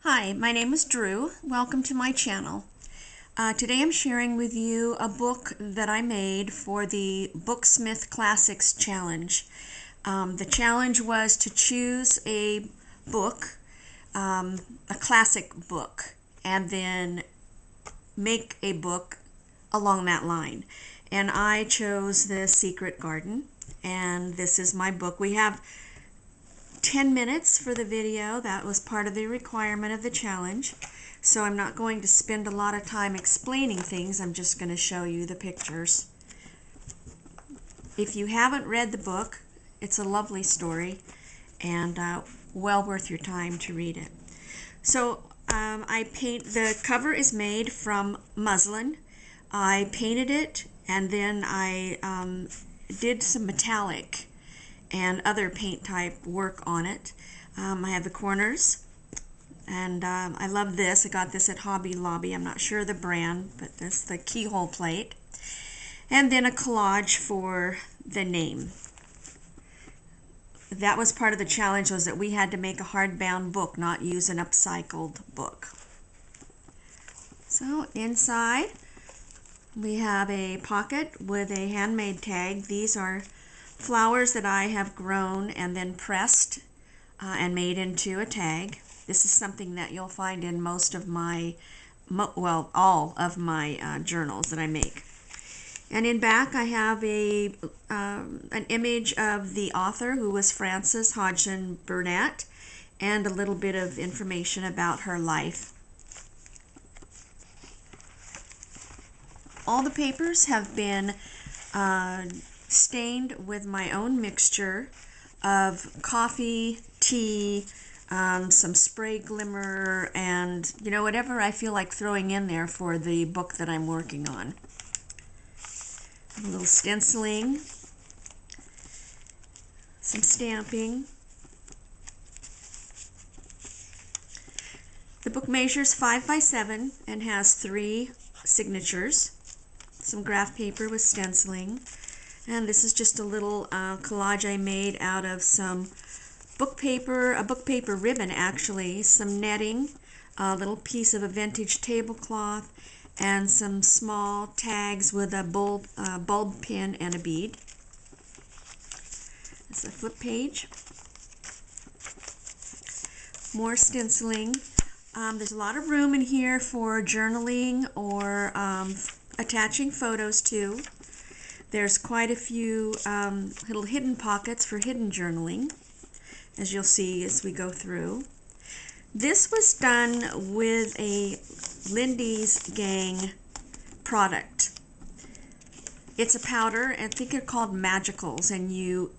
Hi, my name is Drew. Welcome to my channel. Today I'm sharing with you a book that I made for the Booksmith Classics challenge. The challenge was to choose a book, a classic book, and then make a book along that line. And I chose The Secret Garden, and this is my book. We have 10 minutes for the video. That was part of the requirement of the challenge. So I'm not going to spend a lot of time explaining things. I'm just going to show you the pictures. If you haven't read the book, it's a lovely story and well worth your time to read it. So the cover is made from muslin. I painted it and then I did some metallic and other paint type work on it. I have the corners, and I love this. I got this at Hobby Lobby. I'm not sure the brand, but this is the keyhole plate. And then a collage for the name. That was part of the challenge, was that we had to make a hardbound book, not use an upcycled book. So inside we have a pocket with a handmade tag. These are flowers that I have grown and then pressed and made into a tag. This is something that you'll find in most of my, all of my journals that I make. And in back I have an image of the author, who was Frances Hodgson Burnett, and a little bit of information about her life. All the papers have been stained with my own mixture of coffee, tea, some spray glimmer, and whatever I feel like throwing in there for the book that I'm working on. A little stenciling, some stamping. The book measures 5 by 7 and has 3 signatures. Some graph paper with stenciling. And this is just a little collage I made out of some book paper, a book paper ribbon actually, some netting, a little piece of a vintage tablecloth, and some small tags with a bulb pin and a bead. This is a flip page. More stenciling. There's a lot of room in here for journaling or attaching photos to. There's quite a few little hidden pockets for hidden journaling, as you'll see as we go through. This was done with a Lindy's Gang product. It's a powder, I think they're called Magicals, and you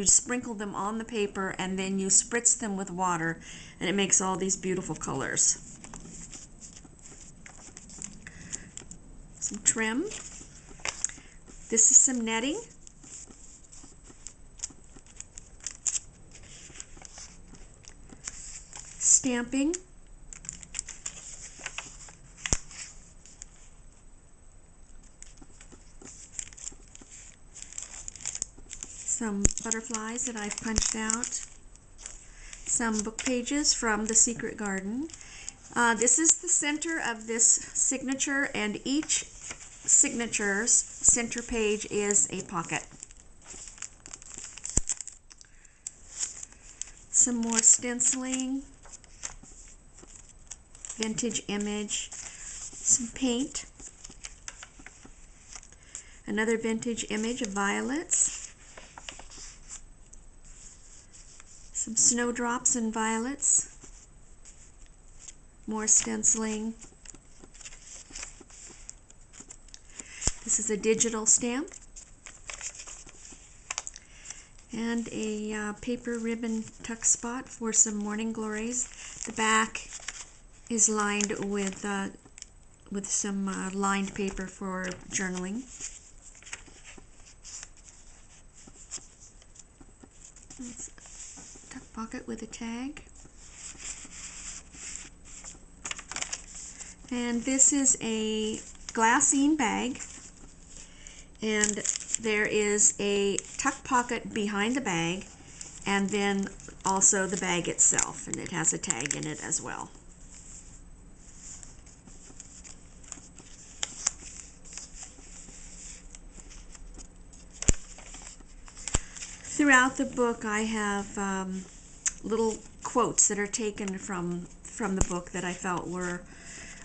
sprinkle them on the paper and then you spritz them with water, and it makes all these beautiful colors. Some trim. This is some netting. Stamping. Some butterflies that I've punched out. Some book pages from The Secret Garden. This is the center of this signature, and each signature's center page is a pocket. Some more stenciling, vintage image, some paint, another vintage image of violets, some snowdrops and violets, more stenciling. This is a digital stamp, and a paper ribbon tuck spot for some morning glories. The back is lined with some lined paper for journaling. Tuck pocket with a tag. And this is a glassine bag. And there is a tuck pocket behind the bag, and then also the bag itself, and it has a tag in it as well. throughout the book I have little quotes that are taken from the book that I felt were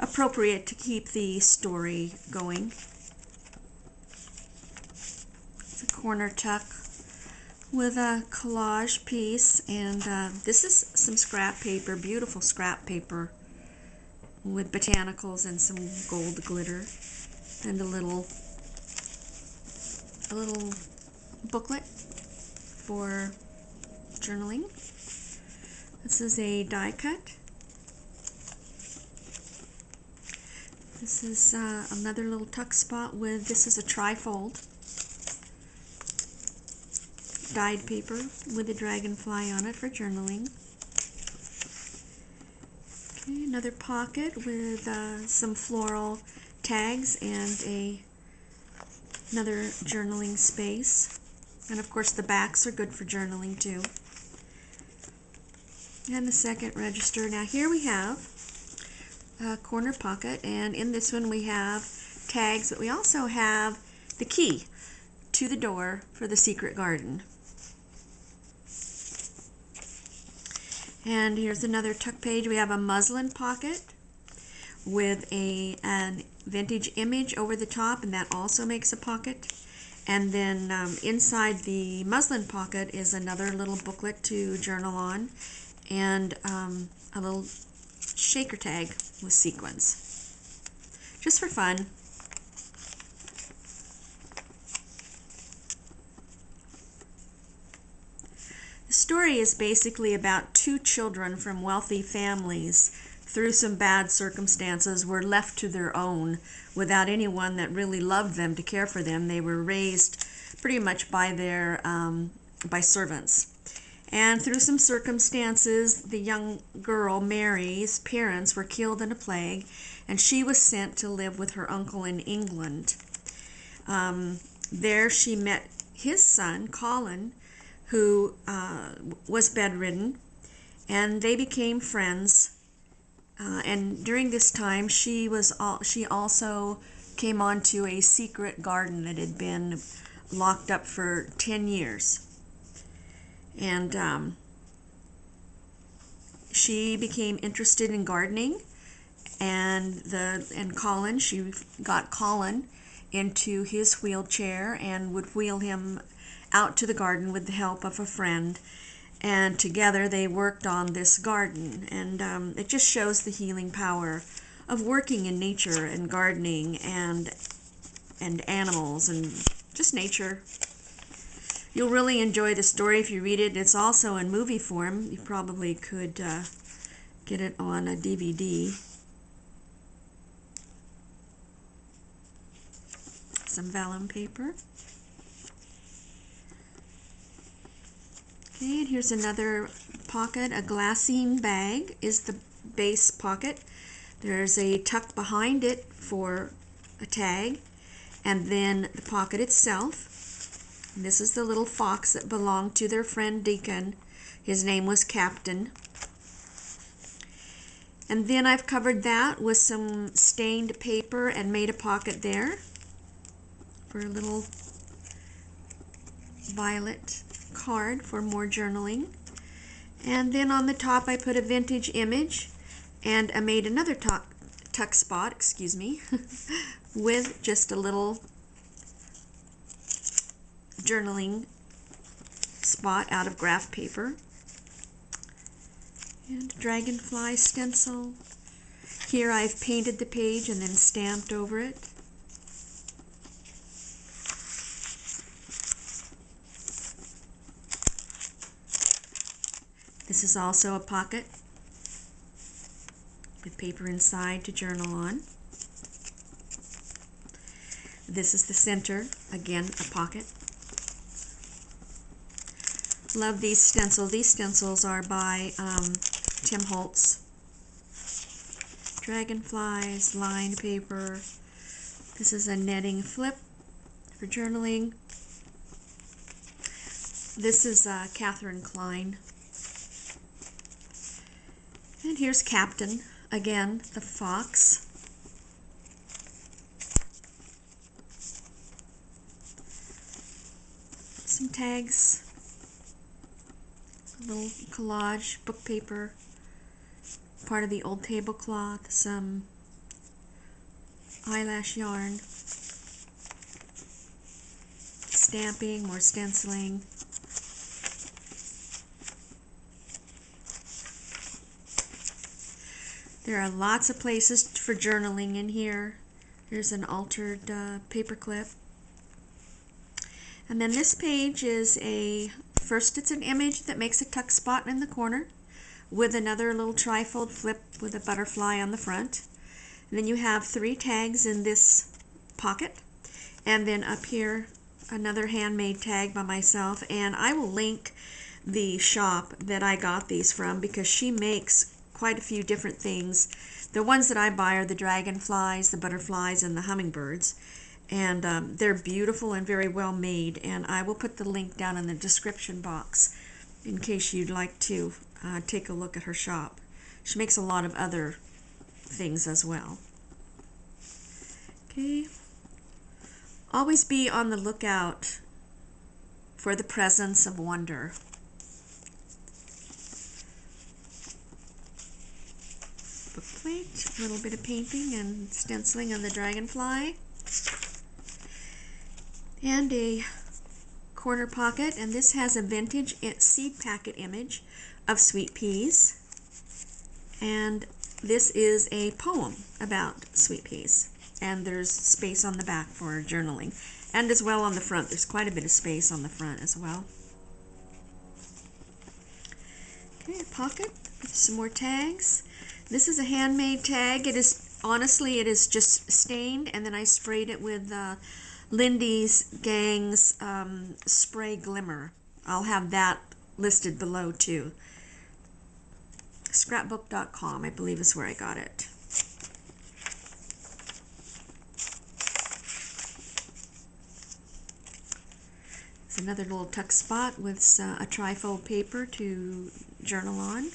appropriate to keep the story going. It's a corner tuck with a collage piece, and this is some scrap paper, beautiful scrap paper with botanicals and some gold glitter, and a little booklet for journaling. This is a die cut. This is another little tuck spot with, this is a tri-fold dyed paper with a dragonfly on it for journaling. Okay, another pocket with some floral tags and another journaling space. And of course the backs are good for journaling too. And the second register. Now here we have a corner pocket, and in this one we have tags, but we also have the key to the door for the secret garden. And here's another tuck page. We have a muslin pocket with an vintage image over the top, and that also makes a pocket. And then inside the muslin pocket is another little booklet to journal on, and a little shaker tag with sequins, just for fun. The story is basically about two children from wealthy families through some bad circumstances were left to their own without anyone that really loved them to care for them. They were raised pretty much by their by servants. And through some circumstances, the young girl, Mary's parents, were killed in a plague, and she was sent to live with her uncle in England. There she met his son, Colin, who was bedridden, and they became friends. And during this time, she also came onto a secret garden that had been locked up for 10 years. And she became interested in gardening, and Colin, she got Colin into his wheelchair and would wheel him out to the garden with the help of a friend, and together they worked on this garden. And it just shows the healing power of working in nature and gardening and animals and just nature. You'll really enjoy the story if you read it. It's also in movie form. You probably could get it on a DVD. Some vellum paper. Okay, and here's another pocket. A glassine bag is the base pocket. There's a tuck behind it for a tag, and then the pocket itself. And this is the little fox that belonged to their friend Deacon. His name was Captain. And then I've covered that with some stained paper and made a pocket there for a little violet card for more journaling. And then on the top I put a vintage image, and I made another tuck spot, with just a little journaling spot out of graph paper. And dragonfly stencil. Here I've painted the page and then stamped over it. This is also a pocket with paper inside to journal on. This is the center, again a pocket. Love these stencils. These stencils are by Tim Holtz. Dragonflies, lined paper. This is a netting flip for journaling. This is Catherine Klein. And here's Captain, again, the fox. Some tags little collage, book paper, part of the old tablecloth, some eyelash yarn, stamping, more stenciling. There are lots of places for journaling in here. Here's an altered paper clip. And then this page is first it's an image that makes a tuck spot in the corner with another little trifold flip with a butterfly on the front. And then you have 3 tags in this pocket. And then up here, another handmade tag by myself. And I will link the shop that I got these from because she makes quite a few different things. The ones that I buy are the dragonflies, the butterflies, and the hummingbirds. And they're beautiful and very well made. And I will put the link down in the description box in case you'd like to take a look at her shop. She makes a lot of other things as well. Okay. Always be on the lookout for the presence of wonder. Book plate, a little bit of painting and stenciling on the dragonfly. And a corner pocket, and this has a vintage seed packet image of sweet peas. And this is a poem about sweet peas. And there's space on the back for journaling. And as well on the front. There's quite a bit of space on the front as well. Okay, a pocket with some more tags. This is a handmade tag. It is, honestly, it is just stained, and then I sprayed it with Lindy's Gang's Spray Glimmer. I'll have that listed below too. Scrapbook.com, I believe, is where I got it. There's another little tuck spot with a trifold paper to journal on.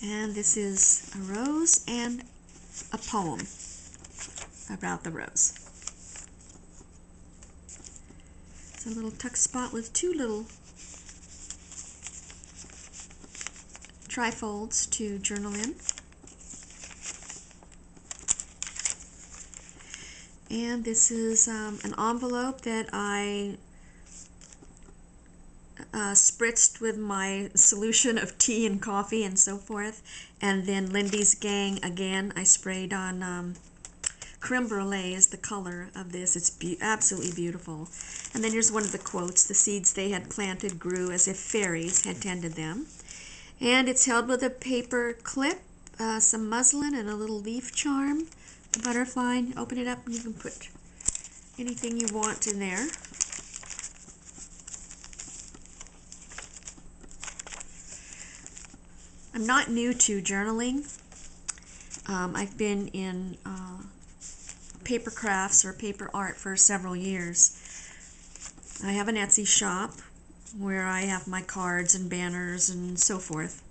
And this is a rose and a poem about the rose. It's a little tuck spot with 2 little trifolds to journal in. And this is an envelope that I spritzed with my solution of tea and coffee and so forth. And then Lindy's Gang, again, I sprayed on creme brulee is the color of this. It's absolutely beautiful. And then here's one of the quotes. The seeds they had planted grew as if fairies had tended them. And it's held with a paper clip, some muslin, and a little leaf charm. The butterfly, open it up and you can put anything you want in there. I'm not new to journaling. I've been in paper crafts or paper art for several years. I have an Etsy shop where I have my cards and banners and so forth,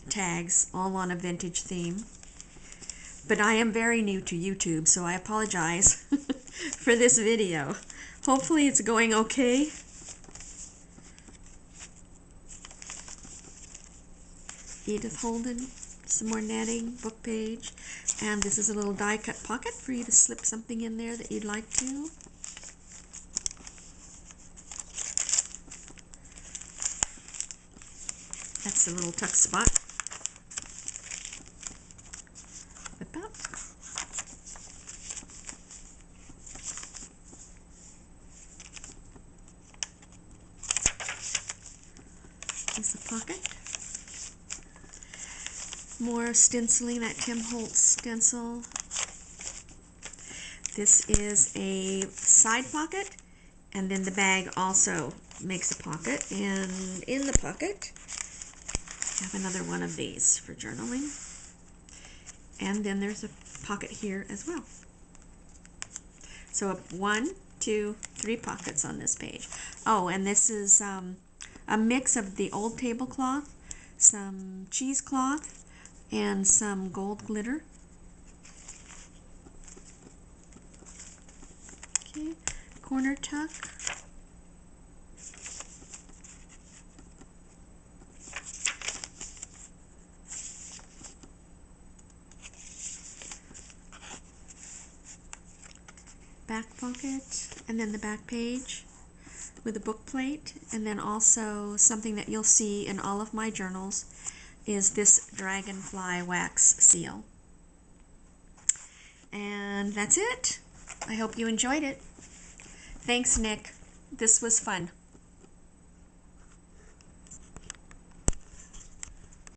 tags, all on a vintage theme. But I am very new to YouTube, so I apologize for this video. Hopefully it's going okay. Edith Holden, some more netting, book page, and this is a little die cut pocket for you to slip something in there that you'd like to. That's a little tuck spot. Flip out. Here's the pocket. More stenciling, that Tim Holtz stencil. This is a side pocket, and then the bag also makes a pocket, and in the pocket I have another one of these for journaling. And then there's a pocket here as well. So 1, 2, 3 pockets on this page. Oh, and this is a mix of the old tablecloth some cheesecloth, and some gold glitter. Okay, corner tuck. Back pocket, and then the back page with a book plate, and then also something that you'll see in all of my journals is this dragonfly wax seal. And that's it. I hope you enjoyed it. Thanks, Nick. This was fun.